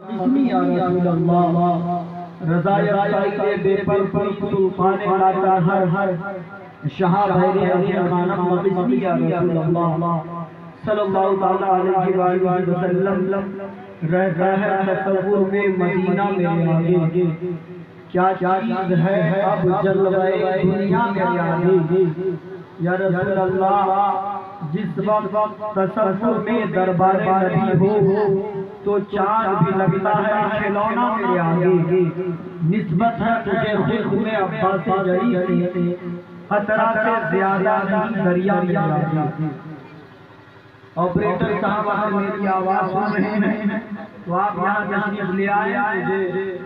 بسمی یا رسول اللہ رضای رسائل بے پر سلطان علاقہ ہر شاہ بھیرے امانم بسمی یا رسول اللہ صلی اللہ علیہ وآلہ وسلم رہ تصور میں مدینہ میرے آگے کیا چیز ہے اب جلوہ دنیا میرے آگے یا رسول اللہ جس وقت تصور میں دربار نبی ہو تو چاند بھی لگتا ہے کھلونا میرے آگے نسبت ہے تجھے خود میں عباس جری سے خطرہ سے زیادہ نہیں دریا میرے آگے آپریٹر صاحب اگر میری آواز سن رہے ہیں تو آپ یہاں تشریف لے آئے مجھے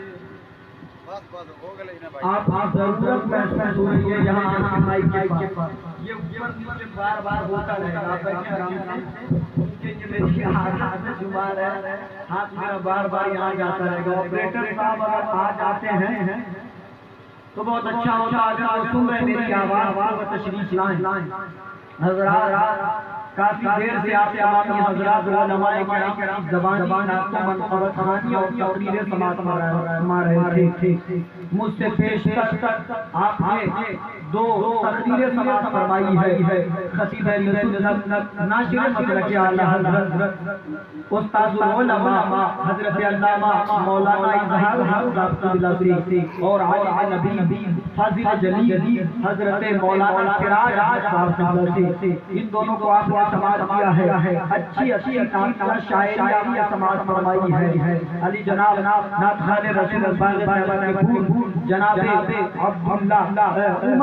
آپ ضرورت محسوس ہو رہی ہے یہاں آپ کے مائک کے پاس یہ اوپر نیچے بار بار ہوتا رہے گا آپ بیٹھے آرام سے کہ یہ میری ہاتھ میں جمار ہے ہاتھ میرا بار بار یہاں جاتا رہے گا آپریٹر صاحب اگر آ جاتے ہیں تو بہت اچھا ہوتا اگر وہ سن رہے میری آواز وہ تشریف لائیں حضرات کافی دیر سے آپ تمامی حضرات علماء کرام زبان آپ کو منقبت خانی اور تقریر سماعت فرما رہے تھے مجھ سے پیش تک آپ نے دو تقریر سماعت فرمائی ہے خطیب ناشر مسلک اعلی حضرت استاد العلماء حضرت علامہ مولانا اظہار حافظ بلاسری اور عالم نبی فاضل جلیل حضرت مولانا سراج صاحب بلاسری ان دونوں کو آپ نے سماعت کیا ہے اچھی شاعری آپ نے سماعت فرمائی ہے علی جناب نعت خوان رسول اللہ جناب عبداللہ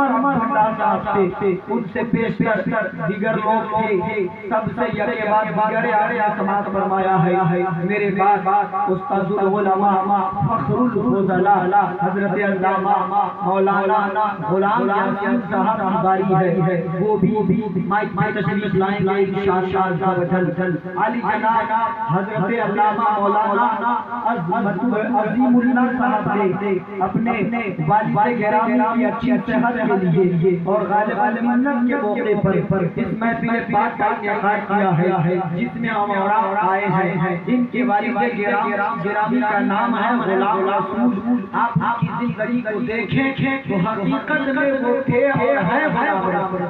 عمر صاحب سے ان سے پیش کر دیگر لوگ تھے سب سے یکے بعد دیگر آیا سماعت فرمایا ہے میرے بعد استاد العلماء فخر الفضلاء حضرت علامہ مولانا غلام یاسین صاحب کی باری ہے وہ بھی مائک میں تشریف لائیں گے انشاءاللہ علی جناب حضرت علامہ مولانا عظیم اللہ صاحب نے اپنے والد گرامی کی اچھی صحت کے لیے اور غالب المنت کے موقع پر اس محفل پاک کا انعقاد کیا ہے جس میں ہم اور آئے ہیں ان کے والد گرامی کا نام ہے غلام رسول آپ کی زندگی کو دیکھیں تو حقیقت میں وہ تھے اور ہیں برابر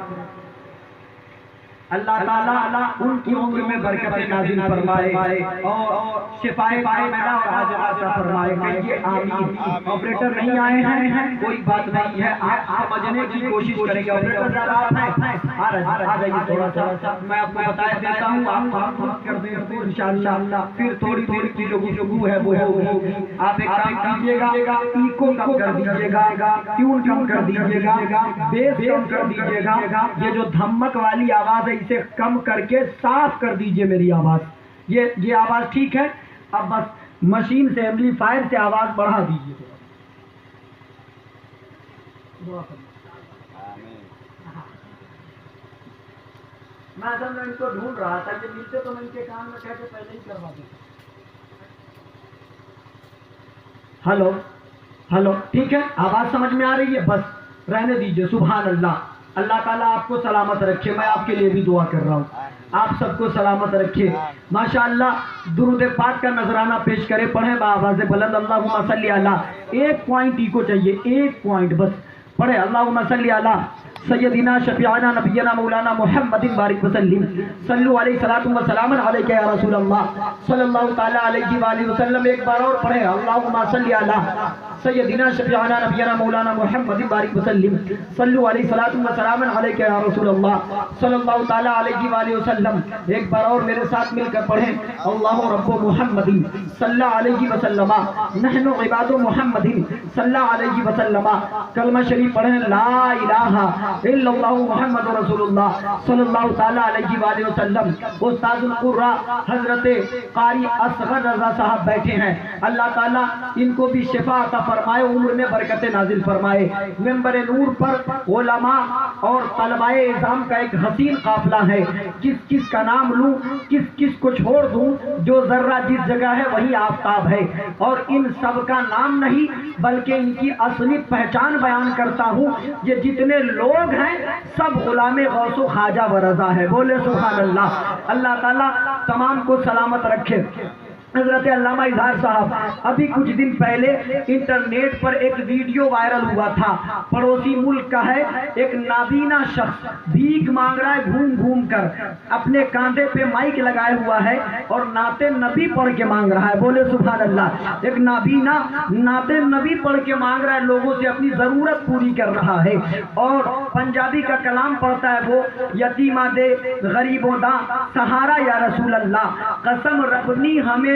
اللہ تعالیٰ ان کی عمر میں برکت نازل فرمائے اور شفائے کاملہ اور حاجت عطا فرمائے کہیے آمین آپریٹر نہیں آئے ہیں کوئی بات نہیں ہے آپ سمجھنے کی کوشش کریں گے آپریٹر صاحب ہیں آ جائیے تھوڑا سا میں آپ کو بتا دیتا ہوں آپ خود کر دیں تو انشاءاللہ پھر تھوڑی کی جو گفتگو ہے وہ ہوگی آپ ایک کام کیجئے گا ایکو کم کر دیجئے گا ٹیون کم کر دیجئے گا بیس کم کر دیجئے گا یہ جو دھمک والی آواز ہے اسے کم کر کے صاف کر دیجئے میری آواز یہ آواز ٹھیک ہے اب بس مشین سے ایمپلیفائر سے آواز بڑھا دیجئے میں اصل میں ان کو ڈھونڈ رہا تھا کہ ملتے تو میں ان کے کام میں کہہ کے پہلے ہی کروا دوں ہلو ٹھیک ہے آواز سمجھ میں آ رہی ہے بس رہنے دیجئے سبحان اللہ اللہ تعالیٰ آپ کو سلامت رکھے میں آپ کے لیے بھی دعا کر رہا ہوں آپ سب کو سلامت رکھے ماشاءاللہ درود پاک کا نذرانہ پیش کرے پڑھیں بآواز بلند اللہم صلی علی ایک پوائنٹ ہی کو چاہیے ایک پوائنٹ بس پڑھیں اللہم صلی علی سیدنا شفیعنا نبینا مولانا محمد بارک وسلم صلو علیہ الصلوۃ والسلام علیک یا رسول اللہ صلی اللہ تعالی علیہ وآلہ وسلم ایک بار اور پڑھیں اللہم صلی علی سیدنا شفیعنا نبینا مولانا محمد بارک وسلم صلو علیہ الصلوۃ والسلام علیک یا رسول اللہ صلی اللہ تعالی علیہ وآلہ وسلم ایک بار اور میرے ساتھ مل کر پڑھیں اللہ رب محمد صلی اللہ علیہ وسلم نحن عباد محمد صلی اللہ علیہ وسلم کلمہ شریف پڑھیں لا الہ الا اللہ محمد رسول اللہ صلی اللہ تعالی علیہ وآلہ وسلم استاد القراء حضرت قاری اصغر رضا صاحب بیٹھے ہیں اللہ تعالیٰ ان کو بھی شفا عطا فرمائے عمر میں برکت نازل فرمائے ممبر نور پر علماء اور طلباء اعظام کا ایک حسین قافلہ ہے کس کا نام لوں کس کو چھوڑ دوں جو ذرہ جس جگہ ہے وہی آفتاب ہے اور ان سب کا نام نہیں بلکہ ان کی اصلی پہچان بیان کرتا ہوں یہ جتنے لوگ ہیں سب غلام غوث و خواجہ و رضا ہے بولے سبحان اللہ اللہ تعالیٰ تمام کو سلامت رکھے حضرت علامہ اظہار صاحب، ابھی کچھ دن پہلے انٹرنیٹ پر ایک ویڈیو وائرل ہوا تھا، پڑوسی ملک کا ہے، ایک نابینا شخص بھیک مانگ رہا ہے گھوم گھوم کر، اپنے کاندھے پہ مائک لگائے ہوا ہے اور نعت نبی پڑھ کے مانگ رہا ہے، بولے سبحان اللہ۔ ایک نابینا نعت نبی پڑھ کے مانگ رہا ہے، لوگوں سے اپنی ضرورت پوری کر رہا ہے، اور پنجابی کا کلام پڑھتا ہے وہ، یتیمہ دے غریبوں دا سہارا یا رسول اللہ، قسم ربنی ہمیں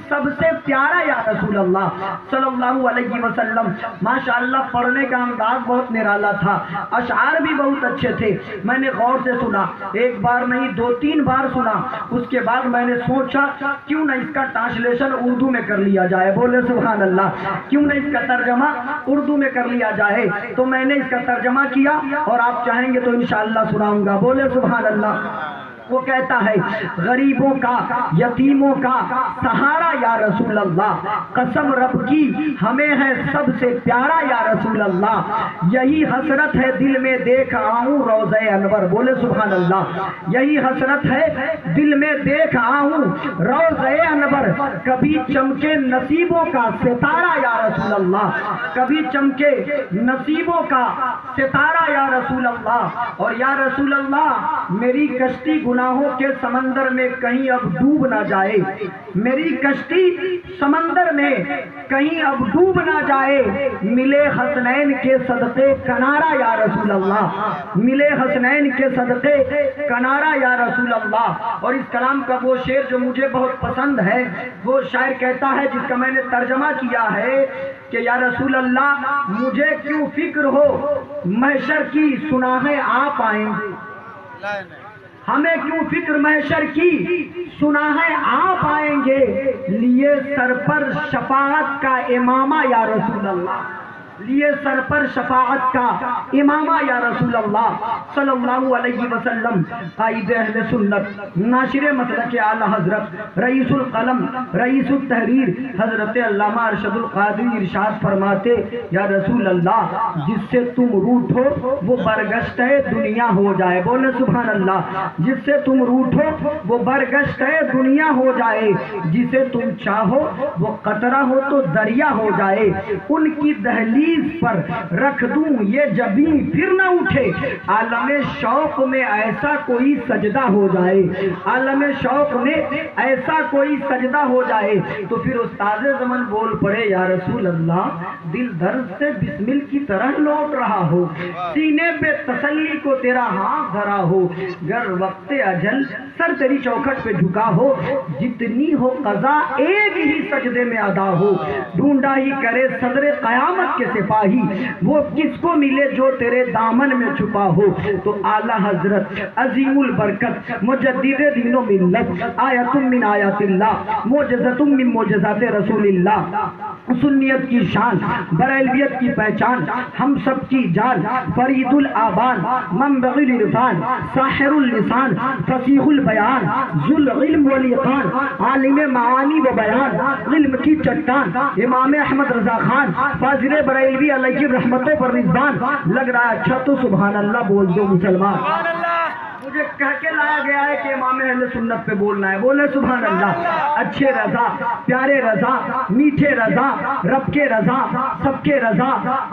سب سے پیارا یا رسول اللہ صلی اللہ علیہ وسلم۔ ماشاءاللہ پڑھنے کا انداز بہت نرالا تھا، اشعار بھی بہت اچھے تھے، میں نے غور سے سنا، ایک بار نہیں 2-3 بار سنا، اس کے بعد میں نے سوچا کیوں نہ اس کا ٹرانسلیشن اردو میں کر لیا جائے، بولے سبحان اللہ، کیوں نہ اس کا ترجمہ اردو میں کر لیا جائے، تو میں نے اس کا ترجمہ کیا اور آپ چاہیں گے تو انشاءاللہ سناؤں گا، بولے سبحان اللہ۔ وہ کہتا ہے غریبوں کا یتیموں کا سہارا یا رسول اللہ، قسم رب کی ہمیں ہے سب سے پیارا یا رسول اللہ، یہی حسرت ہے دل میں دیکھ آؤں روضہ انور، بولے سبحان اللہ، یہی حسرت ہے دل میں دیکھ آؤں روضہ انور، کبھی چمکے نصیبوں کا ستارہ یا رسول اللہ، کبھی چمکے نصیبوں کا ستارہ یا رسول اللہ، اور یا رسول اللہ میری کشتی گناہوں کے سمندر میں کہیں اب ڈوب نہ جائے، میری کشتی سمندر میں کہیں اب ڈوب نہ جائے، ملے حسنین کے صدقے کنارہ یا رسول اللہ، ملے حسنین کے صدقے کنارہ یا رسول اللہ۔ اور اس کلام کا وہ شعر جو مجھے بہت پسند ہے، وہ شاعر کہتا ہے جس کا میں نے ترجمہ کیا ہے کہ یا رسول اللہ مجھے کیوں فکر ہو محشر کی سناہیں آپ آئیں گے، ہمیں کیوں فکر محشر کی سناہیں آپ آئیں گے، لیے سر پر شفاعت کا امامہ یا رسول اللہ، لیے سر پر شفاعت کا امامہ یا رسول اللہ صلی اللہ علیہ وسلم۔ قائد اہل سنت، ناشر مسلک اعلی حضرت، رئیس القلم، رئیس التحریر حضرت علامہ ارشد القادری ارشاد فرماتے یا رسول اللہ جس سے تم روٹھو وہ برگشتہ دنیا ہو جائے، بولے سبحان اللہ، جس سے تم روٹھو وہ برگشتہ دنیا ہو جائے، جسے تم چاہو وہ قطرہ ہو تو دریا ہو جائے، ان کی دہلیز پر رکھ دوں یہ جبیں پھر نہ اٹھے، عالم شوق میں ایسا کوئی سجدہ ہو جائے، عالم شوق میں ایسا کوئی سجدہ ہو جائے، تو پھر استاد زمن بول پڑے یا رسول اللہ دل درد سے بسمل کی طرح لوٹ رہا ہو، سینے پہ تسلی کو تیرا ہاتھ دھرا ہو، گر وقت اجل سر تیری چوکھٹ پہ جھکا ہو، جتنی ہو قضا ایک ہی سجدے میں ادا ہو، ڈھونڈا ہی کرے صدر قیامت کے سپاہی وہ کس کو ملے جو تیرے دامن میں چھپا ہو، تو اعلی حضرت عظیم البرکت مجدد دین و ملت، آیت من آیات اللہ، معجزۃ من معجزات رسول اللہ، سنیت کی شان، بریلویت کی پہچان، ہم سب کی جان، فرید الآبان، منبع العرفان، ساحر اللسان، فصیح البیان، ذو العلم والیقان، عالم معانی و بیان، علم کی چٹان، امام احمد رضا خان فاضل بریلوی علیہ رحمتوں پر رضوان، لگ رہا ہے اچھا تو سبحان اللہ بول دو مسلمان، مجھے کہہ کے لایا گیا ہے کہ امام اہل سنت پہ بولنا ہے، بولے سبحان اللہ، اچھے رضا، پیارے رضا، میٹھے رضا، رب کے رضا، سب کے رضا،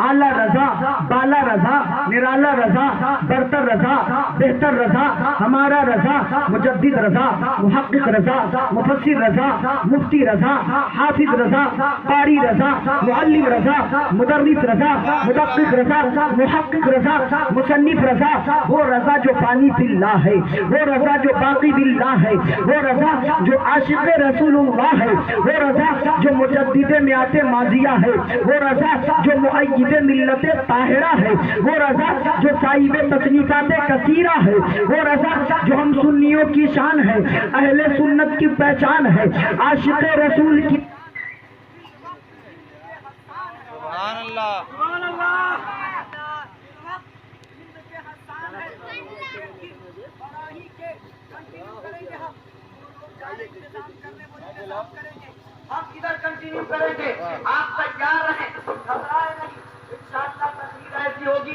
اعلیٰ رضا، بالا رضا، نرالا رضا، برتر رضا، بہتر رضا، ہمارا رضا، مجدد رضا، محقق رضا، مفسر رضا، مفتی رضا، حافظ رضا، قاری رضا، معلم رضا، مدرس رضا، مدقق رضا، محقق رضا، مصنف رضا، وہ رضا جو پانی فی اللہ ہے، وہ رضا جو باقی باللہ ہے، وہ رضا جو عاشق رسول اللہ ہے، وہ رضا جو مجدد میات ماضیہ ہے، وہ رضا جو مؤید ملت طاہرہ ہے، وہ رضا جو صاحب تصنیفات کثیرہ ہے، وہ رضا جو ہم سنیوں کی شان ہے، اہل سنت کی پہچان ہے، عاشق رسول کی سبحان اللہ سبحان اللہ ہم ادھر کنٹینیو کریں گے، آپ تیار رہیں، گھبرائے نہیں، انشاءاللہ تقریر ایسی ہوگی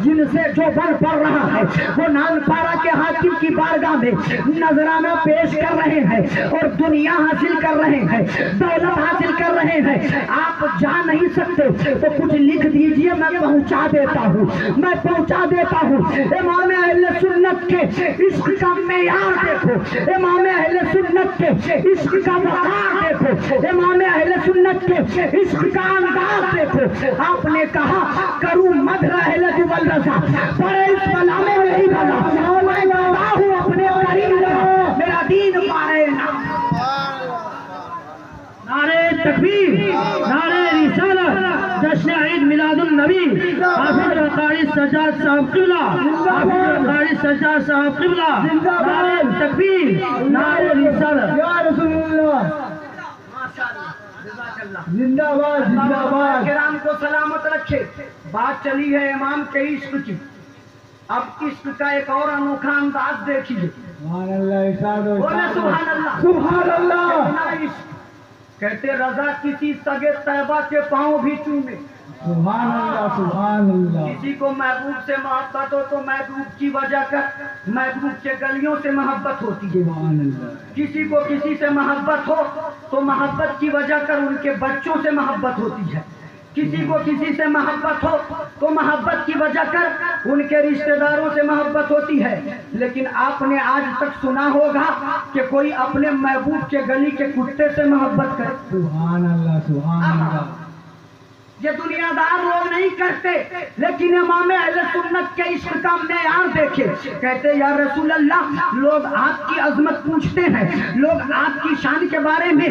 جن سے جو بن پڑ رہا ہے وہ نانپارا کے حاکم کی بارگاہ میں نذرانہ پیش کر رہے ہیں اور دنیا حاصل کر رہے ہیں، دولت حاصل کر رہے ہیں۔ آپ جا نہیں سکتے تو کچھ لکھ دیجئے، میں پہنچا دیتا ہوں، میں پہنچا دیتا ہوں۔ امام اہل سنت کے عشق کا معیار دیکھو، امام اہل سنت کے عشق کا وقار دیکھو، امام اہل سنت کے عشق کا انداز دیکھو۔ آپ نے کہا کروں مدح اہل والرضا، پڑے اس بلا میں نہیں بلا، میں گواہ ہوں اپنے قریب میرا دین پائے نا۔ نعرہ تکبیر، نعرہ رسالت، جشن عید میلاد النبی، حافظ قاری سجاد صاحب قبلہ، حافظ قاری سجاد صاحب قبلہ، نعرہ تکبیر، نعرہ رسالت، یا رسول اللہ، زندہ باد، زندہ باد۔ کرام کو سلامت رکھے۔ بات چلی ہے امام کے عشق کی، اب عشق کا ایک اور انوکھا انداز دیکھیے۔ سبحان اللہ، سبحان اللہ، سبحان اللہ۔ کہتے رضا کسی سگے طیبہ کے پاؤں بھی چومے۔ سبحان اللہ، سبحان اللہ۔ کسی کو محبوب سے محبت ہو تو محبوب کی وجہ کر محبوب کے گلیوں سے محبت ہوتی ہے۔ سبحان اللہ۔ کسی کو کسی سے محبت ہو تو محبت کی وجہ کر ان کے بچوں سے محبت ہوتی ہے۔ کسی کو کسی سے محبت ہو تو محبت کی وجہ کر ان کے رشتہ داروں سے محبت ہوتی ہے۔ لیکن آپ نے آج تک سنا ہوگا کہ کوئی اپنے محبوب کے گلی کے کتے سے محبت کرے؟ سبحان اللہ، سبحان اللہ۔ یہ دنیا دار لوگ نہیں کرتے، لیکن امام اہل سنت کے عشق کا معیار دیکھے۔ کہتے یا رسول اللہ، لوگ آپ کی عظمت پوچھتے ہیں، لوگ آپ کی شان کے بارے میں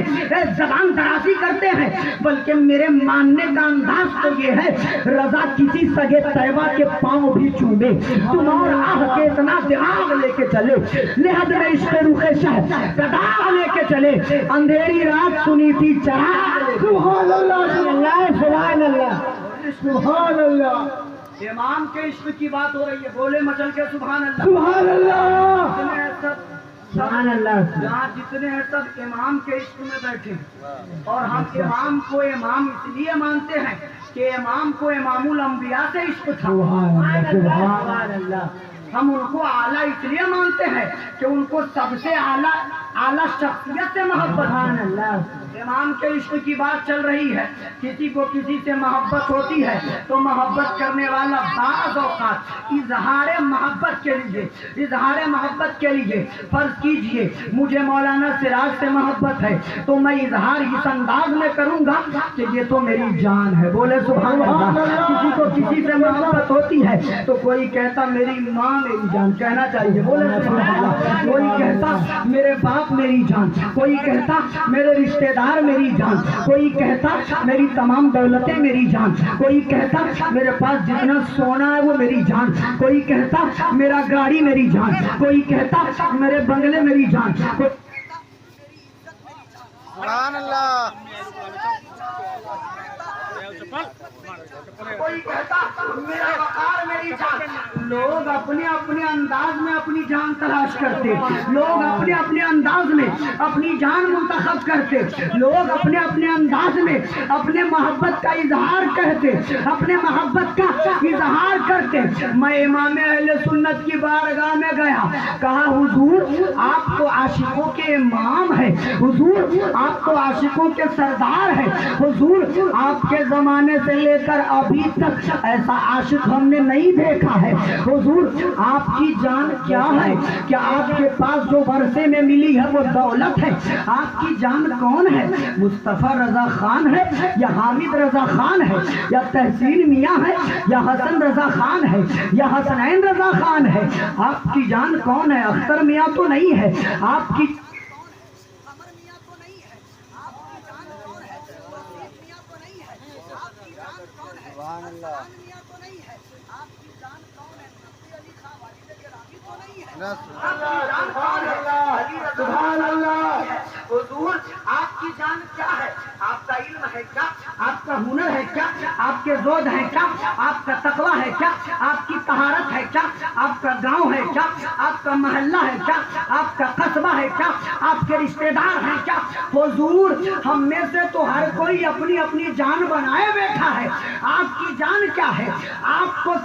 زبان درازی کرتے ہیں، بلکہ میرے ماننے کا انداز تو یہ ہے رضا کسی سگے طیبہ کے پاؤں بھی چومے۔ تم اور آہ کے اتنا دماغ لے کے چلے، لحد میں عشق رخ شہ کداغ لے کے چلے، اندھیری رات سنی تھی چراغ۔ سبحان اللہ، سبحان اللہ، سبحان اللہ۔ امام کے عشق کی بات ہو رہی ہے، بولے مچل کے سبحان اللہ، سبحان اللہ، سبحان اللہ۔ جہاں جتنے ہیں سب امام کے عشق میں بیٹھے ہیں، اور ہم امام کو امام اس لیے مانتے ہیں کہ امام کو امام الانبیاء سے عشق تھا۔ سبحان اللہ۔ ہم ان کو اعلیٰ اس لیے مانتے ہیں کہ ان کو سب سے اعلیٰ شخصیت سے محبت۔ سبحان اللہ۔ امام کے عشق کی بات چل رہی ہے، کسی کو کسی سے محبت ہوتی ہے تو محبت کرنے والا بعض اوقات اظہار محبت کے لیے فرض کیجئے مجھے مولانا سراج سے محبت ہے تو میں اظہار اس انداز میں کروں گا کہ یہ تو میری جان ہے۔ بولے سبحان اللہ۔ کسی کو کسی سے محبت ہوتی ہے تو کوئی کہتا میری ماں میری جان، کہنا چاہیے بولے سبحان اللہ۔ کوئی کہتا میرے باپ میری جان، کوئی کہتا میرے رشتے دار میری جان، کوئی کہتا میری تمام دولتیں میری جان، کوئی کہتا میرے پاس جتنا سونا ہے وہ میری جان، کوئی کہتا میرا گاڑی میری جان، کوئی کہتا میرے بنگلے میری جان، سبحان اللہ، کوئی کہتا میرا وقار میری جان۔ لوگ اپنے اپنے انداز میں اپنی جان تلاش کرتے، لوگ اپنے اپنے انداز میں اپنی جان منتخب کرتے، لوگ اپنے اپنے انداز میں اپنے محبت کا اظہار کرتے، اپنے محبت کا اظہار کرتے۔ میں امام اہل سنت کی بارگاہ میں گیا، کہا حضور آپ تو عاشقوں کے امام ہیں، حضور آپ تو عاشقوں کے سردار ہیں، حضور آپ کے زمانے سے لے کر ابھی تک ایسا عاشق ہم نے نہیں دیکھا ہے، حضور آپ کی جان کیا ہے؟ کیا آپ کے پاس جو ورثے میں ملی ہے وہ دولت ہے؟ آپ کی جان کون ہے؟ مصطفیٰ رضا خان ہے یا حامد رضا خان ہے یا تحسین میاں ہے یا حسن رضا خان ہے یا حسنین رضا خان ہے؟ آپ کی جان کون ہے؟ اختر میاں تو نہیں ہے، آپ کی سبحان اللہ۔ حضور آپ کی جان کیا ہے؟ آپ کا علم ہے کیا؟ آپ کا ہنر ہے کیا؟ آپ کے زہد ہے کیا؟ آپ کا تقویٰ ہے کیا؟ آپ کی طہارت ہے کیا؟ آپ کا گاؤں ہے کیا؟ آپ کا محلہ ہے کیا؟ آپ کا قصبہ ہے کیا؟ آپ کے رشتے دار ہیں کیا؟ حضور ہم میں سے تو ہر کوئی اپنی اپنی جان بنائے بیٹھا ہے، آپ کی جان کیا ہے؟ آپ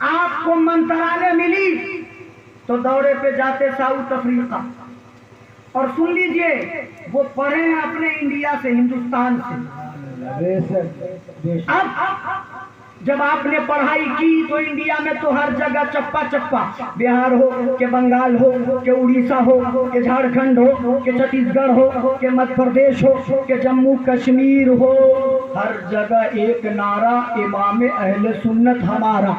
آپ کو منترانے ملی تو دورے پہ جاتے ساؤتھ افریقہ، اور سن لیجئے وہ پڑھے ہیں اپنے انڈیا سے، ہندوستان سے۔ اب جب آپ نے پڑھائی کی تو انڈیا میں تو ہر جگہ چپا چپا، بہار ہو کہ بنگال ہو کہ اڑیسہ ہو کہ جھارکھنڈ ہو کہ چھتیس گڑھ ہو کہ مدھیہ پردیش ہو کہ جموں کشمیر ہو، ہر جگہ ایک نعرہ امام اہل سنت ہمارا،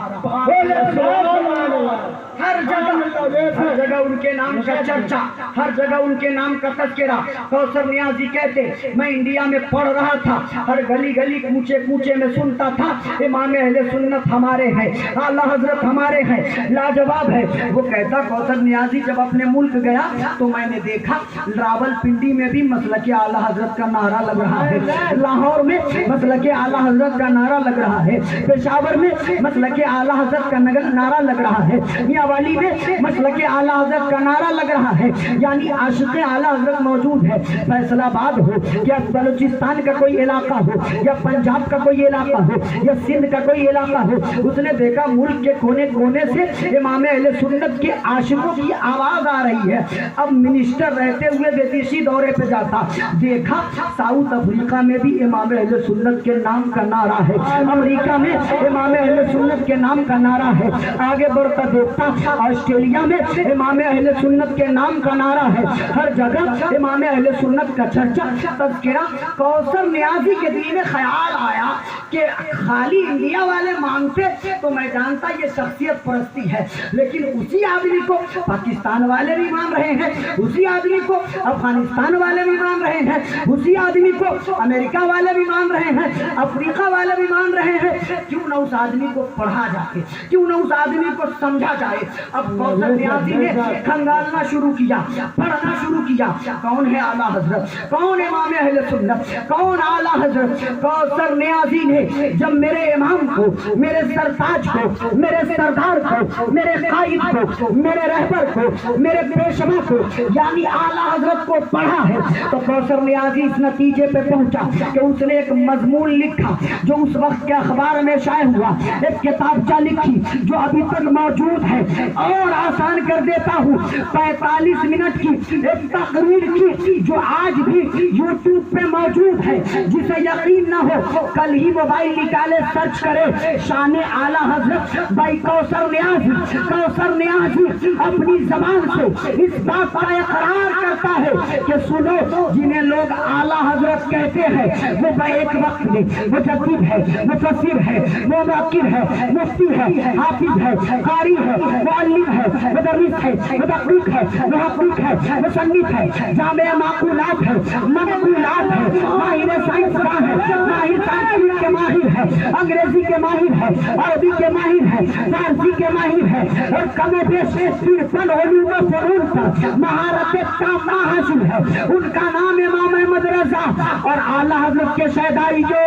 ہر جگہ ان کے نام کا چرچا، ہر جگہ ان کے نام کا تذکرہ۔ کوثر نیازی کہتے میں انڈیا میں پڑھ رہا تھا، ہر گلی گلی کوچے کوچے میں سنتا تھا امام اہل سنت ہمارے ہیں، اعلیٰ حضرت ہمارے ہیں، لاجواب ہے۔ وہ کہتا کوثر نیازی جب اپنے ملک گیا تو میں نے دیکھا راول پنڈی میں بھی مسلک اعلیٰ حضرت کا نعرہ لگ رہا ہے، لاہور میں مسلک اعلیٰ حضرت کا نعرہ لگ رہا ہے، پشاور میں مسلک اعلیٰ حضرت کا نعرہ لگ رہا ہے، میاں والی میں مسلک اعلیٰ حضرت کا نعرہ لگ رہا ہے، یعنی عاشق اعلیٰ حضرت موجود ہے۔ فیصل آباد ہو یا بلوچستان کا کوئی علاقہ ہو یا پنجاب کا کوئی علاقہ ہو یا سندھ کا کوئی علاقہ ہو، اس نے دیکھا ملک کے کونے کونے سے امام اہل سنت کے عاشقوں کی آواز آ رہی ہے۔ اب منسٹر رہتے ہوئے ودیشی دورے پہ جاتا، دیکھا ساؤتھ افریقہ میں بھی امام اہل سنت کے نام کا نعرہ ہے، امریکہ میں امام اہل سنت کے نام کا نعرہ ہے، آگے بڑھتا دیکھتا آسٹریلیا میں امام اہل سنت کے نام کا نعرہ ہے، ہر جگہ امام اہل سنت کا چرچا تذکرہ۔ کوثر نیازی کے دل میں خیال آیا کہ خالی انڈیا والے مانگتے تو میں جانتا یہ شخصیت پرستی ہے، لیکن اسی آدمی کو پاکستان والے بھی مان رہے ہیں، اسی آدمی کو افغانستان والے بھی مان رہے ہیں، اسی آدمی کو امریکہ والے بھی مان رہے ہیں، افریقہ والے بھی مان رہے ہیں، کیوں نہ اس آدمی کو پڑھا جائے، کیوں نہ اس آدمی کو سمجھا جائے۔ اب کوثر نیازی نے کھنگالنا شروع کیا، پڑھنا شروع کیا، کون ہے اعلیٰ حضرت، کون امام اہل سنت، کون اعلیٰ حضرت۔ کوثر نیازی نے جب میرے امام کو، میرے سرتاج کو، میرے سردار کو، میرے قائد کو، میرے رہبر کو، میرے پیشوا کو یعنی اعلیٰ حضرت کو پڑھا ہے تو کوثر نیازی اس نتیجے پہ پہنچا کہ اس نے ایک مضمون لکھا جو اس وقت کے اخبار میں شائع ہوا، ایک کتابچہ لکھی جو ابھی تک موجود ہے، اور آسان کر دیتا ہوں 45 منٹ کی ایک تقریر کی جو آج بھی یوٹیوب پہ موجود ہے، جسے یقین نہ ہو کل ہی موبائل نکالے سرچ کرے شان اعلیٰ حضرت بائی کوثر نیازی۔ کوثر نیازی اپنی زبان سے اس بات کا اقرار کرتا ہے کہ سنو، جنہیں لوگ اعلیٰ حضرت کہتے ہیں وہ ایک وقت میں مجدد ہے، مفسر ہے، موقر ہے، مفتی ہے، حافظ ہے، قاری ہے، معلم ہے، مدرس ہے، مدقق ہے، محقق ہے، مصنف ہے، جامع معقولات ہے، منقولات ہے، ماہر سائنس کا ہے، ماہر سائنس کے ماہر ہے، انگریزی کے ماہر ہے، عربی کے ماہر ہے، فارسی کے ماہر ہے، اور کم و بیش 53 علوم و فنون پر مہارت تامہ حاصل ہے۔ ان کا نام امام احمد رضا اور اعلیٰ حضرت کے شہدائی جو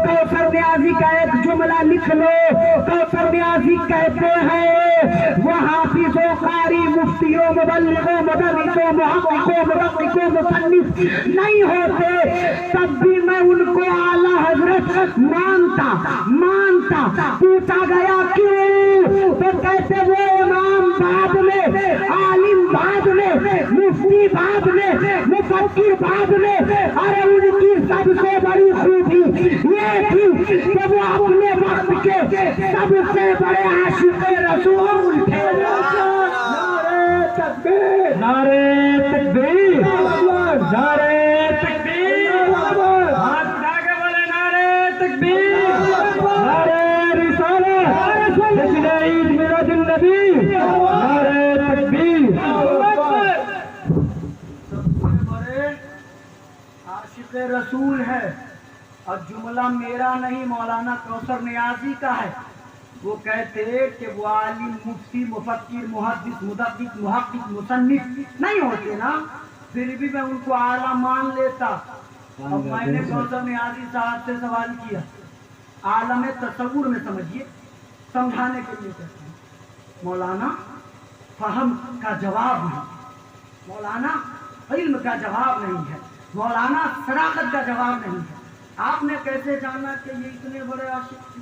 کوثر نیازی کا ایک جملہ لکھ لو، کوثر نیازی کہتے ہیں وہ حافظ و قاری، مفتی و مبلغ و مدرس و محقق و مرقق و مصنف نہیں ہوتے تب بھی میں ان کو اعلیٰ حضرت مانتا۔ پوچھا گیا کیوں تو کہتے وہ امام بعد میں، عالم بعد میں، مفتی بعد میں، مفکر بعد میں، ارے ان کی سب سے بڑی خوبی یہ تھی کہ وہ اپنے وقت کے سب سے بڑے عاشق رسول تھے۔ نعرہ تکبیر، نعرہ تکبیر، نعرہ تکبیر، ہاتھ اٹھا کے بولے نعرہ تکبیر، نعرہ رسالت، جشن عید میلاد النبی، نعرہ تکبیر۔ عاشق رسول ہے اور جملہ میرا نہیں مولانا کوثر نیازی کا ہے۔ وہ کہتے کہ وہ عالم، مفتی، مفکر، محدث، مدقق، محقق، مصنف نہیں ہوتے نا، پھر بھی میں ان کو اعلیٰ مان لیتا۔ اب میں نے کوثر نیازی صاحب سے سوال کیا، عالم تصور میں سمجھیے، سمجھانے کے لیے کہتے ہیں مولانا فہم کا جواب نہیں، مولانا علم کا جواب نہیں ہے، مولانا صداقت کا جواب نہیں ہے۔ آپ نے کیسے جانا کہ یہ اتنے بڑے عاشق تھے؟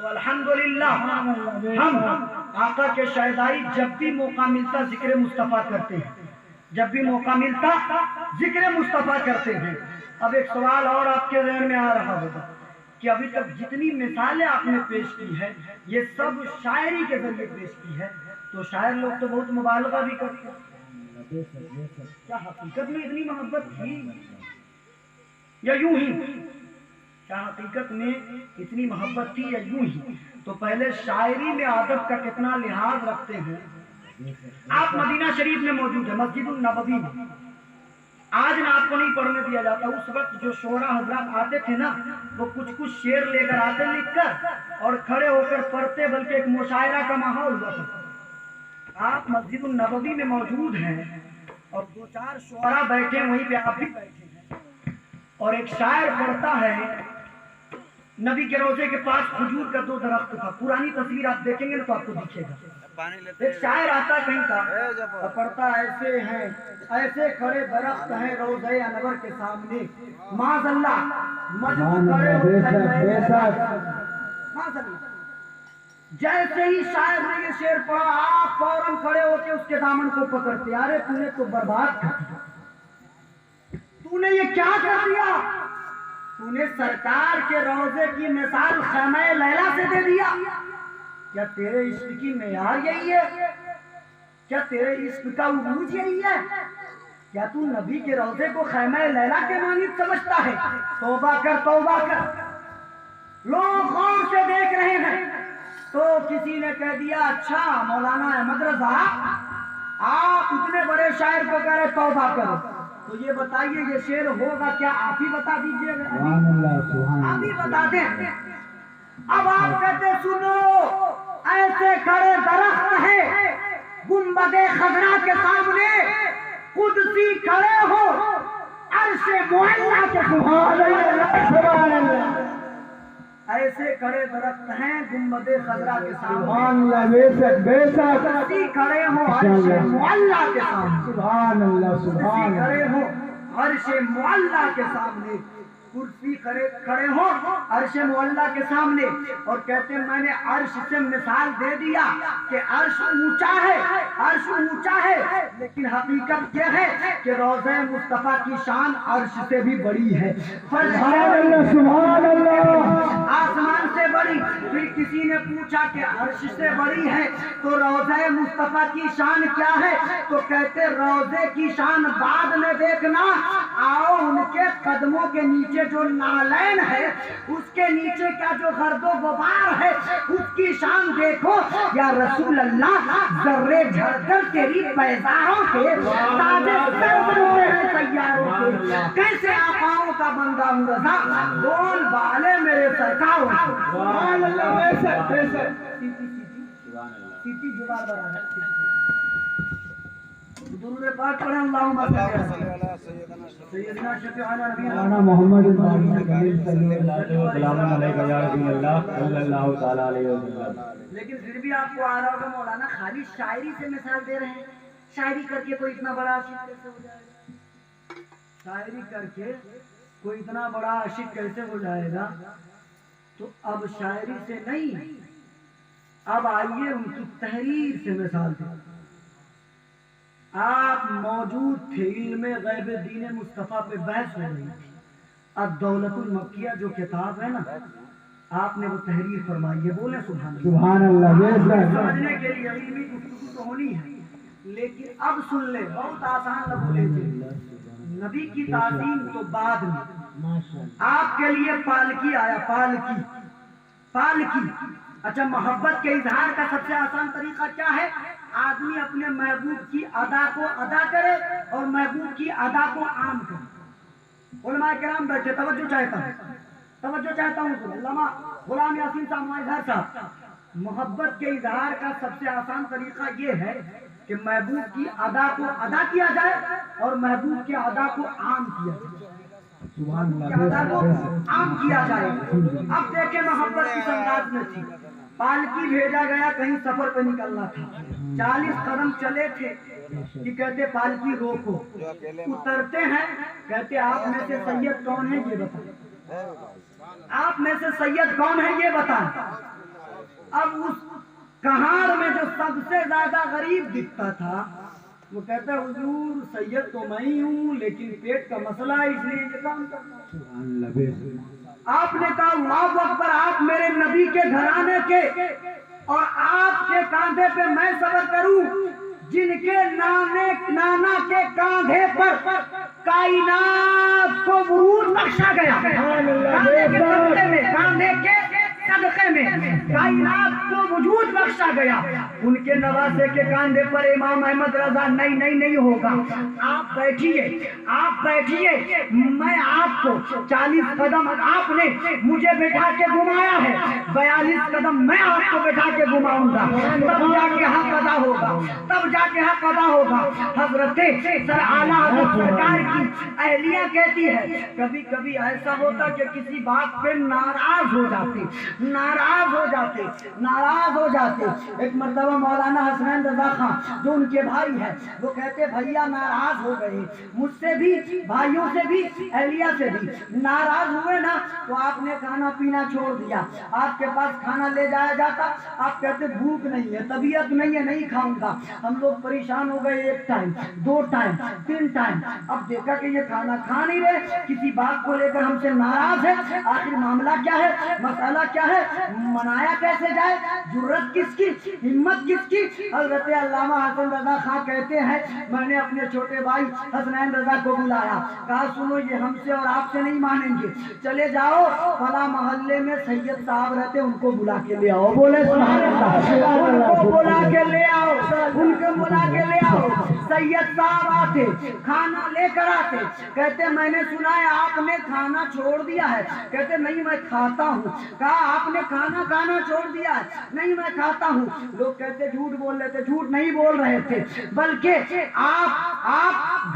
تو الحمدللہ ہم آقا کے شیدائی جب بھی موقع ملتا ذکر مصطفیٰ کرتے ہیں، جب بھی موقع ملتا ذکر مصطفیٰ کرتے ہیں۔ اب ایک سوال اور آپ کے ذہن میں آ رہا ہوگا کہ ابھی تک جتنی مثالیں آپ نے پیش کی ہے یہ سب شاعری کے ذریعے پیش کی ہے، تو شاعر لوگ تو بہت مبالغہ بھی کرتے ہیں، کیا حقیقت میں اتنی محبت تھی یا یوں ہی؟ کیا حقیقت میں اتنی محبت تھی یا یوں ہی؟ تو پہلے شاعری میں ادب کا کتنا لحاظ رکھتے ہیں۔ آپ مدینہ شریف میں موجود ہیں، مسجد النبوی میں، آج نہ آپ کو نہیں پڑھنے دیا جاتا، اس وقت جو شعراء حضرات آتے تھے نا وہ کچھ شعر لے کر آتے لکھ کر اور کھڑے ہو کر پڑھتے، بلکہ ایک مشاعرہ کا ماحول ہوا تھا۔ آپ مسجد النبوی میں موجود ہیں اور دو چار شعراء بیٹھے ہیں، وہیں پہ آپ بھی بیٹھے ہیں، اور ایک شاعر پڑھتا ہے نبی کے روضے کے پاس کھجور کا 2 درخت تھا، پرانی تصویر آپ دیکھیں گے تو آپ کو دکھے گا۔ ایک شاعر آتا کہیں کا پڑھتا ایسے ہیں، ایسے کھڑے درخت ہیں روضے انور کے سامنے، معاذ اللہ مجبور کھڑے ہو معاذ اللہ۔ جیسے ہی شاعر نے یہ شعر پڑھا آپ فوراً کھڑے ہو کے اس کے دامن کو پکڑتے، ارے تو نے تو برباد کر دیا، تو نے یہ کیا کر دیا؟ تو نے سرکار کے روضے کی مثال خیمہ لیلا سے دے دیا۔ کیا تیرے عشق کی معیار یہی ہے؟ کیا تیرے عشق کا عروج یہی ہے؟ کیا تو نبی کے روضے کو خیمہ لیلا کے مانند سمجھتا ہے؟ توبہ کر، توبہ کر۔ لوگ غور سے دیکھ رہے ہیں تو کسی نے کہہ دیا اچھا مولانا احمد رضا آپ اتنے بڑے شاعر کو کہہ رہے توبہ کرو، تو یہ بتائیے یہ شعر ہوگا کیا؟ آپ ہی بتا دیجئے گا، آپ ہی بتا دیں۔ اب آپ کہتے سنو ایسے کھڑے درخت ہیں گنبد خضرا کے سامنے، قدسی کھڑے ہو عرش معلا کے سبحان اللہ، ایسے کھڑے درخت ہیں گنبد خضرا کے سامنے، قدسی کھڑے ہو عرش معلا کے سامنے، سبحان اللہ، سبحان اللہ، کھڑے ہو عرش معلا کے سامنے، کرسی کھڑے ہو عرش معلا کے سامنے، اور کہتے ہیں میں نے عرش سے مثال دے دیا کہ عرش اونچا ہے، عرش اونچا ہے، لیکن حقیقت یہ ہے کہ روضہ مصطفیٰ کی شان عرش سے بھی بڑی ہے، سبحان اللہ، سبحان اللہ، آسمان سے بڑی۔ پھر کسی نے پوچھا کہ عرش سے بڑی ہے تو روضہ مصطفیٰ کی شان کیا ہے؟ تو کہتے روضے کی شان بعد میں دیکھنا، آؤ ان کے قدموں کے نیچے جو نالین ہے اس کے نیچے کا جو گرد و غبار ہے اس کی شان دیکھو۔ یا رسول اللہ ذرے جھڑ کر تیری پیزاروں کے تاج سر بنتے ہیں سیاروں کے، کیسے آقاؤں کا بندہ ہوں رضا، بول بالے میرے سرکار۔ سبحان اللہ، بے شک سیٹی جواب برابر درود پاک پڑھیں، اللہم صلی علی سیدنا شفیعنا نبینا انا محمد صلی اللہ علیہ وسلم۔ لیکن پھر بھی آپ کو آ رہا ہوگا مولانا خالی شاعری سے مثال دے رہے ہیں، شاعری کر کے کوئی اتنا بڑا عاشق کیسے ہو جائے گا؟ شاعری کر کے کوئی اتنا بڑا عاشق کیسے ہو جائے گا؟ تو اب شاعری سے نہیں، اب آئیے ان کی تحریر سے مثال دیں۔ آپ موجود تھے، علم غیب دین مصطفیٰ پہ بحث ہو رہی تھی، الدولت المکیہ جو کتاب ہے نا آپ نے وہ تحریر فرمائی ہے، بولیں سبحان اللہ، سبحان اللہ، سمجھنے کے لیے علمی گفتگو تو ہونی ہے، لیکن اب سن لیں بہت آسان لفظ لیجیے، نبی کی تعظیم تو بعد میں، آپ کے لیے پالکی آیا، پالکی، پالکی۔ اچھا محبت کے اظہار کا سب سے آسان طریقہ کیا ہے؟ آدمی اپنے محبوب کی ادا کو ادا کرے اور محبوب کی ادا کو عام کرے۔ علماء کرام بیٹھے، توجہ چاہتا ہوں علامہ غلام یاسین صاحب ہمارے گھر صاحب، محبت کے اظہار کا سب سے آسان طریقہ یہ ہے کہ محبوب کی ادا کو ادا کیا جائے اور محبوب کی ادا کو عام کیا جائے، عام کیا جائے۔ اب دیکھیں محبت کس انداز میں تھی، پالکی بھیجا گیا، کہیں سفر پہ نکلنا تھا، 40 قدم چلے تھے کہ کہتے پالکی روکو، اترتے ہیں، کہتے آپ میں سے سید کون ہے یہ بتائیں، آپ میں سے سید کون ہے یہ بتائیں۔ اب اس کہاڑ میں جو سب سے زیادہ غریب دکھتا تھا وہ کہتا ہے حضور سید تو میں ہی ہوں لیکن پیٹ کا مسئلہ ہے اس لیے یہ کام کرتا ہوں۔ آپ نے کہا اللہ اکبر، آپ میرے نبی کے گھرانے کے اور آپ کے کاندھے پہ میں صبر کروں جن کے نانا کے کاندھے پر کائنات کو عروج بخشا گیا، کاندھے کے صدقے میں کائنات کو وجود بخشا گیا، ان کے نواسے کے کاندھے پر امام احمد رضا نہیں ہوگا۔ آپ بیٹھیے میں آپ کو 40 قدم آپ نے مجھے بٹھا کے گھمایا ہے، 42 قدم میں آپ کو بٹھا کے گھماؤں گا، تب جا کے حق ادا ہوگا۔ حضرت سر اعلیٰ حضرت سرکار کی اہلیہ کہتی ہے کبھی کبھی ایسا ہوتا کہ کسی بات پہ ناراض ہو جاتے۔ ایک مرتبہ مولانا حسنین رضا خان جو ان کے بھائی ہیں وہ کہتے بھیا ناراض ہو گئے مجھ سے بھی، بھائیوں سے بھی، اہلیہ سے بھی ناراض ہوئے نا تو آپ نے کھانا پینا چھوڑ دیا، آپ کے پاس کھانا لے جایا جاتا، آپ کہتے بھوک نہیں ہے، طبیعت نہیں ہے، نہیں کھاؤں گا۔ ہم لوگ پریشان ہو گئے، 1 ٹائم 2 ٹائم 3 ٹائم، اب دیکھا کہ یہ کھانا کھا نہیں رہے، کسی بات کو لے کر ہم سے ناراض ہے، آخر معاملہ کیا ہے، مسئلہ کیا ہے، منایا کیسے جائے، جرت کس کی، ہمت کس کی۔ حضرت علامہ حسن رضا خان کہتے ہیں میں نے اپنے چھوٹے بھائی حسنین رضا کو بلایا، کہا سنو یہ ہم سے اور آپ سے نہیں مانیں گے، چلے جاؤ فلاں محلے میں سید صاحب رہتے ان کو بلا کے لے آؤ، بولے سبحان اللہ، ان کو بلا کے لے آؤ، ان کو بلا کے لے آؤ۔ سید صاحب آتے، کھانا لے کر آتے، کہتے میں نے سنا ہے آپ نے کھانا چھوڑ دیا ہے، کہتے نہیں میں کھاتا ہوں، کہا آپ نے کھانا چھوڑ دیا ہے، نہیں میں کھاتا ہوں۔ لوگ کہتے جھوٹ بول رہے تھے، جھوٹ نہیں بول رہے تھے، بلکہ آپ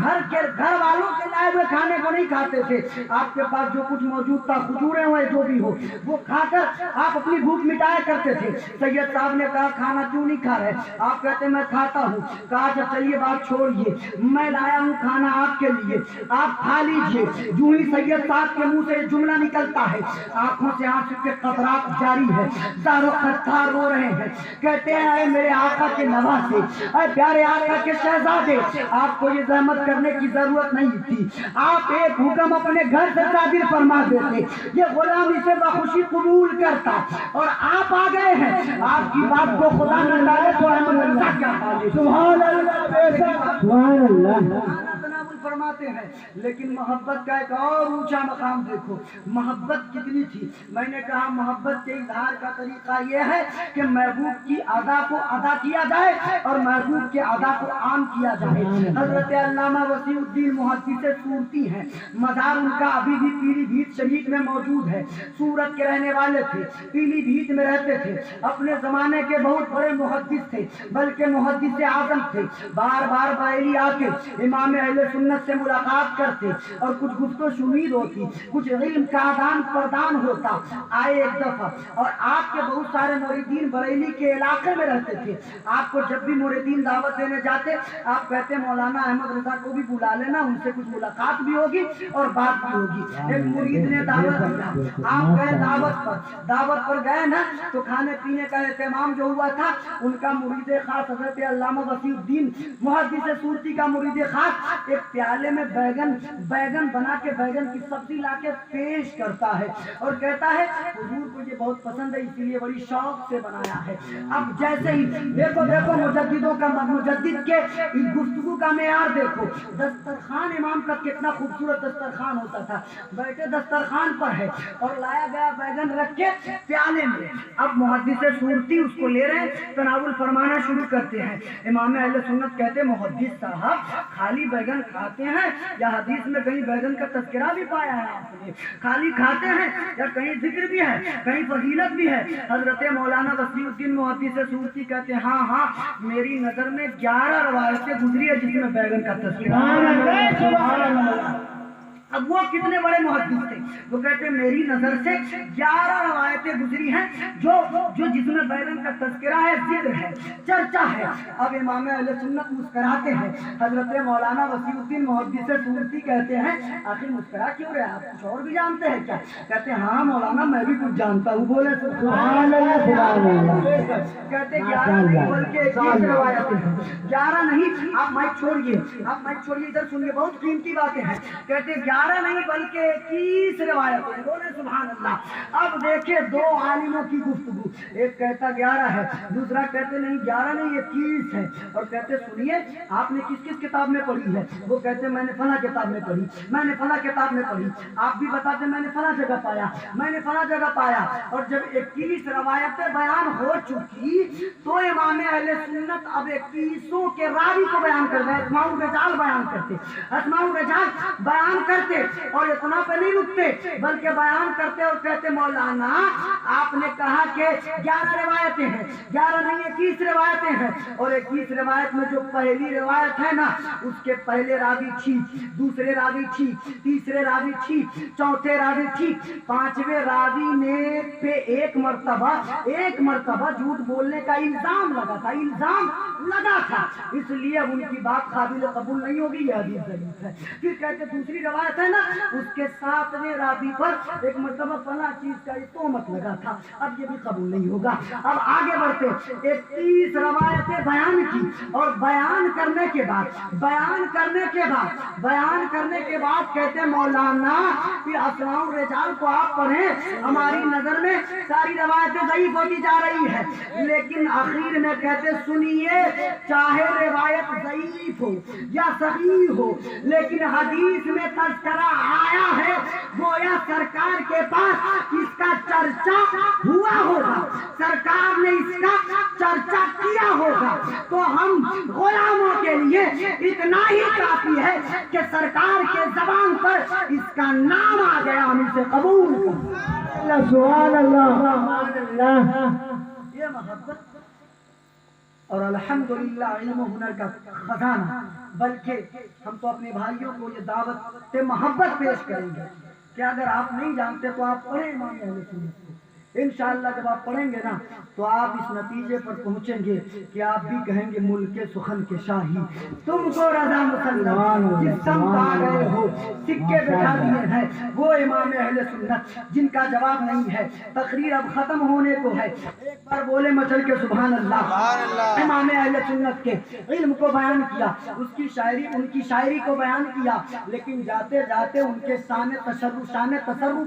گھر والوں کے لائے ہوئے کھانے کو نہیں کھاتے تھے، آپ کے پاس جو کچھ موجود تھا، کھجوریں ہوئے جو بھی ہو وہ کھا کر آپ اپنی بھوک مٹایا کرتے تھے۔ سید صاحب نے کہا کھانا کیوں نہیں کھا رہے، آپ کہتے میں کھاتا ہوں، کہا اچھا چلیے بات چھوڑیے، میں لایا ہوں کھانا آپ کے لیے، آپ کھا لیجیے۔ جو ہی سید صاحب کے منہ سے جملہ نکلتا ہے آنکھوں سے آنسو کے قطرات جاری ہے، زارو خطار رو رہے ہیں، کہتے ہیں اے میرے آقا کے نواسے، اے پیارے آقا کے شہزادے، آپ کو یہ زحمت کرنے کی ضرورت نہیں تھی، آپ ایک حکم اپنے گھر سے صادر فرما دیتے، یہ غلامی سے بخوشی قبول کرتا، اور آپ آ گئے ہیں، آپ کی بات کو خدا نہ ڈالے تو احمد رضا کیا پالے۔ سبحان اللہ فرماتے ہیں۔ لیکن محبت کا ایک اور اونچا مقام دیکھو، محبت کتنی تھی۔ میں نے کہا محبت کے اظہار کا طریقہ یہ ہے کہ محبوب کی ادا کو ادا کیا جائے اور محبوب کے ادا کو عام کیا جائے۔ حضرت علامہ وسیع الدین محدث سورتی ہیں، مزار ان کا ابھی بھی پیلی بھیت شریف میں موجود ہے، سورت کے رہنے والے تھے، پیلی بھیت میں رہتے تھے، اپنے زمانے کے بہت بڑے محدث تھے، بلکہ محدث اعظم تھے۔ بار بار بریلی آ کے امام اہل سنت سے ملاقات کرتے اور کچھ گفت و شنید ہوتی، کچھ علم کا آدان پردان ہوتا۔ آئے ایک دفعہ اور آپ کے بہت سارے مریدین بریلی کے علاقے میں رہتے تھے، آپ کو جب بھی مریدین دعوت دینے جاتے آپ کہتے مولانا احمد رضا کو بھی بلا لینا، ان سے کچھ ملاقات بھی ہوگی اور بات بھی ہوگی۔ ایک مرید نے دعوت دیا، آپ گئے دعوت پر گئے نا تو کھانے پینے کا اہتمام جو ہوا تھا، ان کا مرید خاص حضرت علامہ وسیع الدین محدث سورتی کا مرید خاص ایک پیالے میں بیگن بنا کے بیگن کی سبزی لا کے پیش کرتا ہے اور کہتا ہے حضور کو یہ بہت پسند ہے اس لیے بڑی شوق سے بنایا ہے۔ اب جیسے ہی دیکھو مجددوں کا مجدد کے گفتگو کا معیار دیکھو، دسترخوان امام کا کتنا خوبصورت دسترخوان ہوتا تھا، بیٹھے دسترخوان پر ہے اور لایا گیا بیگن رکھ کے پیالے میں۔ اب محدث سورتی اس کو لے رہے ہیں، تناول فرمانا شروع کرتے ہیں۔ امام اہل سنت کہتے محدث صاحب خالی بیگن کھاتے ہیں یا حدیث میں کہیں بیگن کا تذکرہ بھی پایا ہے آپ نے؟ خالی کھاتے ہیں یا کہیں ذکر بھی ہے، کہیں فضیلت بھی ہے؟ حضرت مولانا وسیع الدین محدث سورتی کہتے ہیں ہاں میری نظر میں 11 روایتیں گزری ہے جس میں بیگن کا تذکرہ ہے۔ اب وہ کتنے بڑے محدث تھے، وہ کہتے ہیں میری نظر سے 11 روایتیں گزری ہیں جو جس میں بیرن کا تذکرہ ہے، ذکر ہے، چرچا ہے۔ اب امام اہل سنت مسکراتے ہیں، حضرت مولانا وسیع الدین محدث سورتی کہتے ہیں آخر مسکرا کیوں رہے آپ، کچھ اور بھی جانتے ہیں کیا؟ کہتے ہیں ہاں مولانا میں بھی کچھ جانتا ہوں۔ بولے سبحان اللہ سبحان اللہ۔ کہتے 11 نہیں بلکہ 21 روایتیں ہیں، 11 نہیں۔ آپ مائک چھوڑیے، ادھر سنیے، بہت قیمتی باتیں ہیں۔ کہتے 11 نہیں بلکہ 21 روایتیں، بولے سبحان اللہ۔ اب دیکھیں دو عالموں کی گفتگو، ایک کہتا 11 ہے، دوسرا کہتے نہیں 11 نہیں 21 ہے، اور کہتے سنیے آپ نے کس کس کتاب میں پڑھی ہے؟ وہ کہتے میں نے فلاں کتاب میں پڑھی، میں نے فلاں کتاب میں پڑھی۔ آپ بھی بتاتے میں نے فلاں جگہ پایا، میں نے فلاں جگہ پایا۔ اور جب 21 روایتیں بیان ہو چکی تو امام اہل سنت اب 21 کے راوی کو بیان کر رہے، اسماء الرجال بیان کرتے، اسماء الرجال بیان کرتے، اور اتنا پہ نہیں رکتے بلکہ بیان کرتے اور کہتے مولانا آپ نے کہا کہ 11 روایتیں ہیں، 11 نہیں 21 روایتیں ہیں، اور 21 روایت میں جو پہلی روایت ہے نا اس کے پہلے راوی ٹھیک، دوسرے راوی ٹھیک، تیسرے راوی ٹھیک، چوتھے راوی ٹھیک، پانچویں راوی نے پہ ایک مرتبہ جھوٹ بولنے کا الزام لگا تھا، اس لیے اب ان کی بات قابل قبول نہیں ہوگی، یہ حدیث ضعیف ہے۔ پھر کہتے دوسری روایت ہے نا اس کے 7ویں راوی پر ایک مرتبہ فلاں چیز کا تہمت لگا تھا، اب یہ بھی قبول نہیں ہوگا۔ اب آگے بڑھتے 31 روایتیں بیان کی، اور بیان کرنے کے بعد کہتے مولانا پھر اسماء الرجال کو آپ پڑھیں، ہماری نظر میں ساری روایتیں ضعیف ہوتی جا رہی ہے، لیکن آخر میں کہتے سنیے چاہے روایت ضعیف ہو یا صحیح ہو لیکن حدیث میں تذکرہ آیا ہے، گویا سرکار کے پاس اس کا چرچا ہوا ہوگا، سرکار نے اس کا چرچا کیا ہوگا، تو ہم غلاموں کے لیے اتنا ہی کافی ہے کہ سرکار کے زبان پر اس کا نام آ گیا، ہم اسے قبول کریں۔ سبحان اللہ۔ یہ محبت اور الحمدللہ علم و ہنر کا خزانہ، بلکہ ہم تو اپنے بھائیوں کو یہ دعوت محبت پیش کریں گے کہ اگر آپ نہیں جانتے تو آپ پڑھیں امام اہل سنت کو، انشاءاللہ جب آپ پڑھیں گے نا تو آپ اس نتیجے پر پہنچیں گے کہ آپ بھی کہیں گے ملک سخن کے شاہی تم کو رضا مسلمان جس سمت آ گئے ہو سکے بٹھا دیے ہیں، وہ امام اہل سنت جن کا جواب نہیں ہے۔ تقریر اب ختم ہونے کو ہے، ایک بار بولے مچل کے سبحان اللہ۔ امام اہل سنت کے علم کو بیان کیا، ان کی شاعری کو بیان کیا، لیکن جاتے جاتے ان کے شان تصرف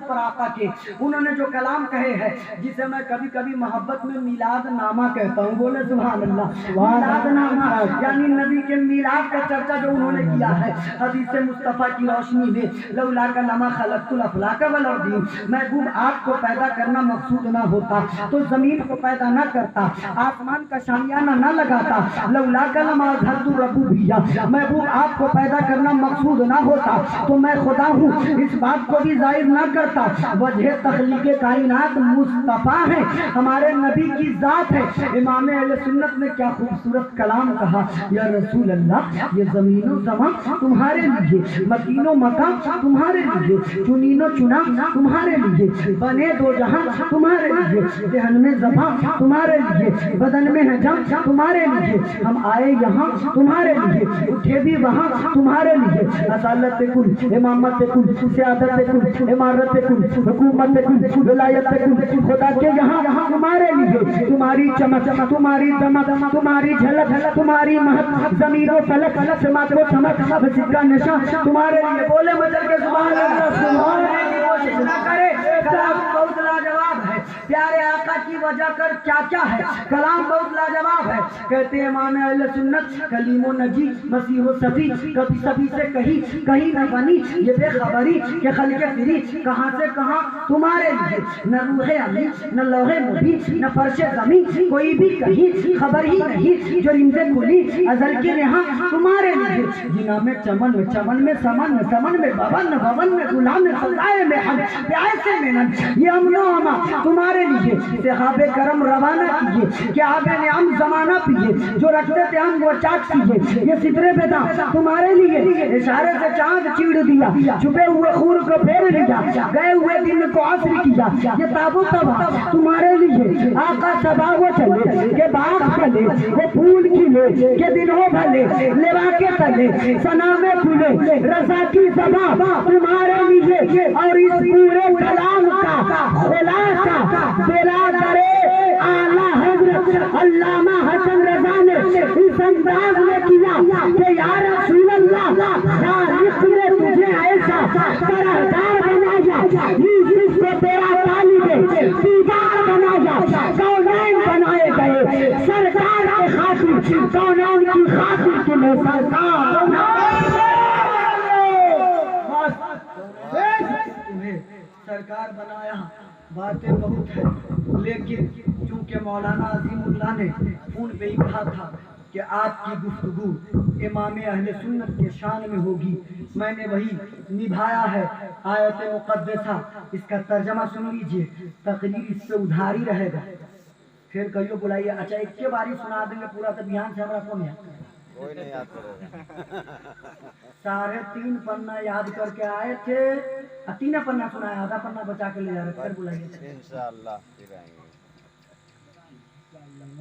پر آقا کے انہوں نے جو کلام کہے ہیں جسے میں کبھی کبھی محبت میں میلاد نامہ کہتا ہوں، بولے سبحان اللہ۔ میلاد نامہ یعنی نبی کے میلاد کا چرچا جو انہوں نے کیا ہے، حدیث مصطفیٰ کی روشنی میں لولا کا لما خلقت الافلاک والارضین، محبوب آپ کو پیدا کرنا مقصود نہ ہوتا تو زمین کو پیدا نہ کرتا، آسمان کا شامیانہ نہ لگاتا، لولا کا لما اظہرت الربوبیہ، محبوب آپ کو پیدا کرنا مقصود نہ ہوتا تو میں خدا ہوں اس بات کو بھی ظاہر نہ کرتا۔ وجہ تخلیق کائنات مصطفیٰ ہے، ہمارے نبی کی ذات ہے۔ امام اہل سنت نے کیا خوبصورت کلام کہا، یا رسول اللہ یہ زمین و زمان تمہارے لیے، مکین و مکان تمہارے لیے، چنین و چنا تمہارے لیے، بنے دو جہاں تمہارے لیے، ذہن میں زبان تمہارے لیے، بدن میں ہے جان تمہارے لیے، ہم آئے یہاں تمہارے لیے، اٹھے بھی وہاں تمہارے لیے، عدالت کل، امامت کل، سیادت کل، امارت کل، حکومت کل، ولایت کل، خدا کے یہاں تمہارے لیے، تمہاری چمک، تمہاری دمک، تمہاری جھلک، تمہاری مہک، زمین و فلک، سماعت و چمک، مسجد کا نشان تمہارے لیے، بولے مچل کے سبحان اللہ۔ سبحان کی کوشش نہ کرے، کلام بہت لاجواب ہے، پیارے آقا کی وجہ کر کیا کیا ہے، کلام بہت لاجواب ہے۔ کہتے ہیں امام اہل سنت کلیم و نجی مسیح و صفی، کبھی سبھی سے کہیں نہ بنی یہ بے خبری کہ خلق فری کہاں سے کہاں تمہارے لیے، نہ روح امی نہ لوح مبین نہ فرش زمین کوئی بھی کہیں خبر ہی نہیں، جو رمز کلی ازل کی رہاں تمہارے لیے، جنا میں چمن میں چمن میں سمن میں سمن میں بون میں بون میں غلام میں سزائے میں ہم پیاسے میں نن، یہ امن و امان تمہارے لیے صحابہ کرم روانہ کیے کہ آب نعم زمانہ پیے جو رکھتے تھے ہم وہ چاک کیجیے یہ سدرے پہ تھا تمہارے لیے اشارے سے چاند چیڑ دیا چھپے ہوئے خور کو پھیر لیا گئے ہوئے دن کو عصر کیا یہ تابوت تھا تمہارے لیے آقا سبا وہ چلے کہ باغ چلے وہ پھول کھلے کہ دنوں بھلے لوا کے تلے سنا میں کھلے رضا کی سبا تمہارے لیے اور اس پورے کلام کا خلاصہ برادر اعلیٰ حضرت علامہ حسن رضا نے اس انداز میں کیا کہ یا رسول اللہ خالق نے تجھے ایسا طرحدار بنایا یوسف کو تیرا طالب دیدار بنایا کونین بنائے گئے سرکار کے خاطر کونین کی خاطر کے میں سرکار تمہیں سرکار بنایا باتیں بہت ہیں لیکن چونکہ مولانا عظیم اللہ نے فون پہ ہی کہا تھا کہ آپ کی گفتگو امام اہل سنت کے شان میں ہوگی میں نے وہی نبھایا ہے آیت مقدسہ اس کا ترجمہ سن لیجئے تقریر اس سے ادھاری رہے گا پھر کہیو بلائیے اچھا ایک کے باری سنا دیں گے پورا تو بیان سے ہمارا کون ہے کوئی نہیں یاد کرے 3.5 پنہ یاد کر کے آئے تھے 3 پنہ سنایا آدھا پنہ بچا کے لے جا رہے پھر بلائیے انشاءاللہ پھر آئیں گے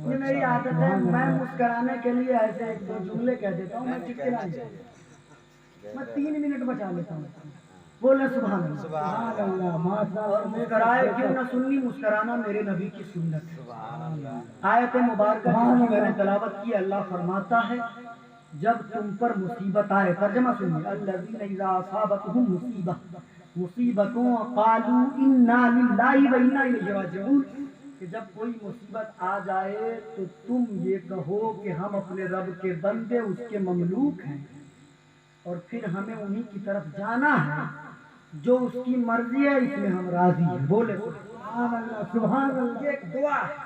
یہ میری عادت ہے میں مسکرانے کے لیے ایسے ایک دو جملے کہہ دیتا ہوں میں چکلا نہیں میں 3 منٹ بچا لیتا ہوں بولے سبحان اللہ سبحان اللہ اور مسکرائے کیوں نہ سنی مسکرانا میرے نبی کی سنت ہے آیت مبارکہ جس کی میں نے تلاوت کی اللہ فرماتا ہے جب تم پر مصیبت آئے ترجمہ سنیے الذین اذا اصابتهم مصیبتوں قالوا انا للہ و انا الیہ راجعون کہ جب کوئی مصیبت آ جائے تو تم یہ کہو کہ ہم اپنے رب کے بندے اس کے مملوک ہیں اور پھر ہمیں انہی کی طرف جانا ہے جو اس کی مرضی ہے اس میں ہم راضی ہیں بولے سبحان اللہ سبحان اللہ یہ ایک دعا ہے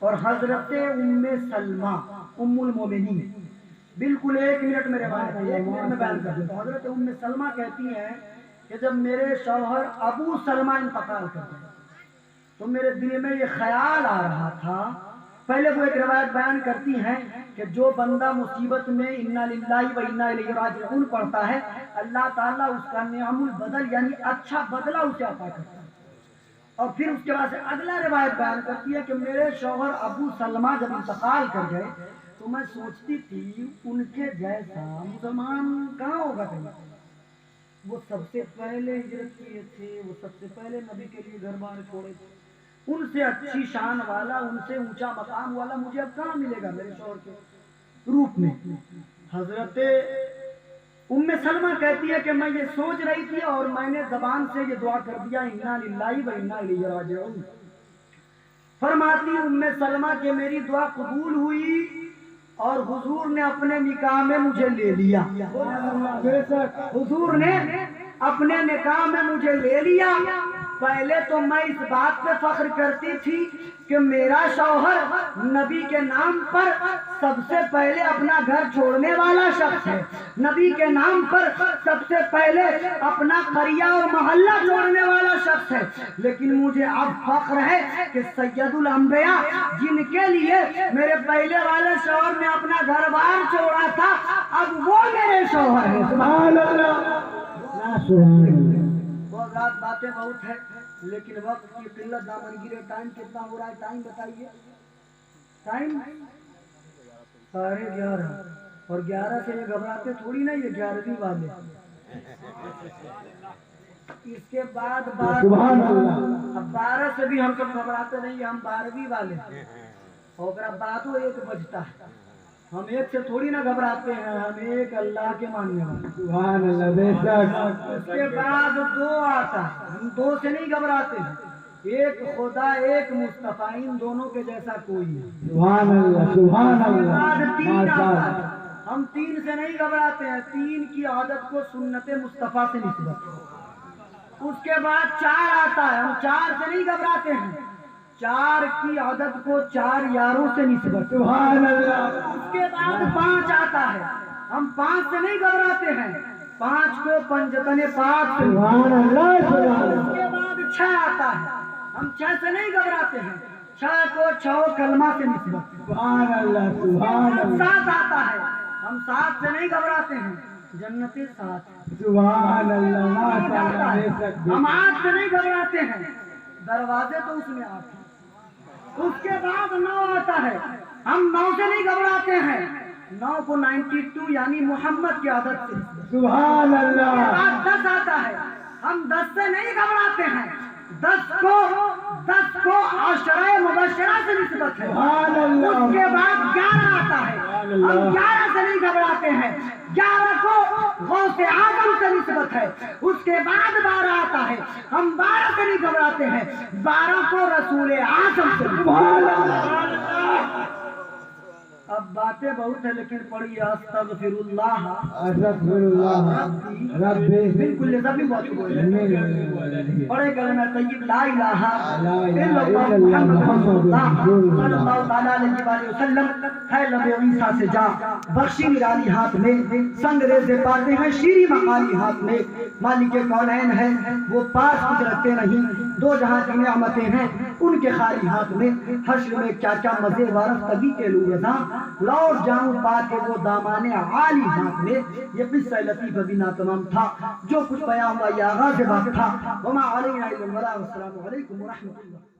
اور حضرت ام سلمہ ام المومنین بالکل 1 منٹ میرے بات 1 منٹ میں بیان کر دیتا ہوں حضرت ام سلمہ کہتی ہیں کہ جب میرے شوہر ابو سلمہ انتقال کر گئے تو میرے دل میں یہ خیال آ رہا تھا پہلے وہ ایک روایت بیان کرتی ہیں کہ جو بندہ مصیبت میں انا للہ و انا الیہ راجعون پڑھتا ہے اللہ تعالیٰ اس کا نعم البدل یعنی اچھا بدلہ اسے عطا کرتا ہے اور پھر اس کے بعد سے اگلا روایت بیان کرتی ہے کہ میرے شوہر ابو سلمہ جب انتقال کر گئے تو میں سوچتی تھی ان کے جیسا مسلمان کہاں ہوگا کہیں وہ سب سے پہلے ہجرت کیے تھے وہ سب سے پہلے نبی کے لیے گھر بار چھوڑے تھے ان سے اچھی شان والا ان سے اونچا مقام والا مجھے اب کہاں ملے گا میرے شوہر کے روپ میں حضرت ام سلمہ کہتی ہے کہ میں یہ سوچ رہی تھی اور میں نے زبان سے یہ دعا کر دیا انا للہ و انا الیہ راجعون فرماتی ام سلمہ کہ میری دعا قبول ہوئی اور حضور نے اپنے نکاح میں مجھے لے لیا حضور نے اپنے نکاح میں مجھے لے لیا پہلے تو میں اس بات پہ فخر کرتی تھی کہ میرا شوہر نبی کے نام پر سب سے پہلے اپنا گھر چھوڑنے والا شخص ہے نبی کے نام پر سب سے پہلے اپنا قریہ اور محلہ چھوڑنے والا شخص ہے لیکن مجھے اب فخر ہے کہ سید الانبیاء جن کے لیے میرے پہلے والے شوہر نے اپنا گھر بار چھوڑا تھا اب وہ میرے شوہر ہے سبحان اللہ باتیں بہت ہے لیکن وقت کی قلت دامن گیرے ٹائم کتنا ہو رہا ہے ٹائم بتائیے ٹائم 11:30 اور 11 سے یہ گھبراتے تھوڑی نا یہ 11ویں والے اس کے بعد 12 سے بھی ہم سب گھبراتے نہیں ہم 12ویں والے اور بعد 1 بجتا ہے ہم 1 سے تھوڑی نہ گھبراتے ہیں ہم 1 اللہ کے ماننے والے سبحان اللہ بے شک اس کے بعد 2 آتا ہے ہم 2 سے نہیں گھبراتے ہیں 1 خدا 1 مصطفیٰ ان دونوں کے جیسا کوئی نہیں سبحان اللہ سبحان اللہ 3 آتا ہے ہم 3 سے نہیں گھبراتے ہیں 3 کی عادت کو سنت مصطفیٰ سے نسبت اس کے بعد 4 آتا ہے ہم 4 سے نہیں گھبراتے ہیں 4 کی عادت کو 4 یاروں سے نسبت سبحان اللہ اس کے بعد 5 آتا ہے ہم 5 سے نہیں گھبراتے ہیں 5 کو پنجتن 5 سبحان اللہ اس کے بعد 6 آتا ہے ہم چھ سے نہیں گھبراتے ہیں، چھ کو چھو کلمہ سے نسبت، سبحان اللہ سبحان اللہ ساتھ آتا ہے، ہم ساتھ سے نہیں گھبراتے ہیں، جنت ساتھ، سبحان اللہ ماشاء اللہ بے شک ہم آٹھ سے نہیں گھبراتے ہیں، دروازے تو اس میں آٹھ ہیں، اس کے بعد 9 آتا ہے، ہم 9 سے نہیں گھبراتے ہیں، 9 کو 92 یعنی محمد کی عادت سے، سبحان اللہ بعد 10 آتا ہے، ہم 10 سے نہیں گھبراتے ہیں، 10 کو عشرہ مبشرہ سے نسبت ہے، سبحان اللہ اس کے بعد 11 آتا ہے، ہم 11 سے نہیں گھبراتے ہیں، 11 کو غوث اعظم سے نسبت ہے، اس کے بعد 12 آتا ہے، ہم 12 سے نہیں گھبراتے ہیں، 12 کو رسول اعظم سے سبحان اللہ اب باتیں بہت ہیں لیکن پڑھیے استغفر اللہ استغفر اللہ ربی بالکل لذت بھی بہت ہوئے پڑھے کلمہ طیب لا الہ الا اللہ محمد رسول اللہ صلی اللہ تعالیٰ علیہ وآلہ وسلم ہے لب عیسیٰ سے جا بخشی نرالی ہاتھ میں سنگ ریزے پاتے ہیں شیری مقالی ہاتھ میں مالک کونین ہے وہ پاس کچھ رکھتے نہیں دو جہاں کی نعمتیں ہیں ان کے خالی ہاتھ میں حشر میں کیا کیا مزے وارفتگی کے لوگ تھا لوٹ جاؤں پا کے وہ دامان عالی ہاتھ میں یہ قصہ لطیف ابھی ناتمام تھا جو کچھ بیان ہوا یہ آغاز بات تھا وما علینا الا البلاغ والسلام علیکم ورحمۃ اللہ